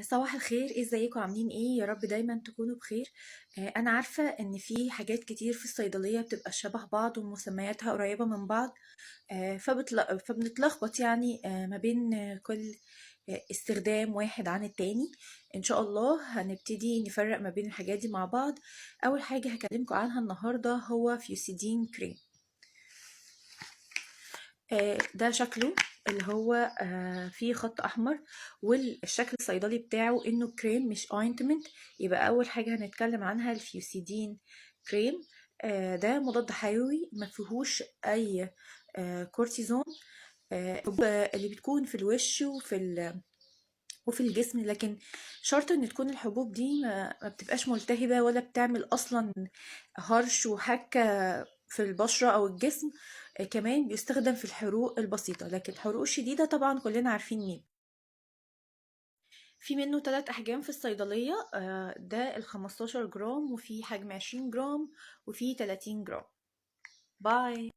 صباح الخير، ازيكم عاملين ايه؟ يا رب دايما تكونوا بخير. انا عارفة ان في حاجات كتير في الصيدلية بتبقى شبه بعض ومسمياتها قريبة من بعض. فبنتلخبط يعني ما بين كل استخدام واحد عن التاني. ان شاء الله هنبتدي نفرق ما بين الحاجات دي مع بعض. اول حاجة هكلمكم عنها النهاردة هو فيوسيدين كريم. ده شكله اللي هو فيه خط احمر، والشكل الصيدلي بتاعه انه كريم مش اوينتمنت. يبقى اول حاجه هنتكلم عنها الفيوسيدين كريم. ده مضاد حيوي ما فيهوش اي كورتيزون. اللي بتكون في الوش وفي الجسم، لكن شرط ان تكون الحبوب دي ما بتبقاش ملتهبة ولا بتعمل اصلا هرش وحكة في البشرة او الجسم. كمان بيستخدم في الحروق البسيطة، لكن الحروق الشديدة طبعا كلنا عارفين مين. في منه 3 احجام في الصيدلية. ده ال15 جرام، وفي حجم 20 جرام، وفي 30 جرام. باي.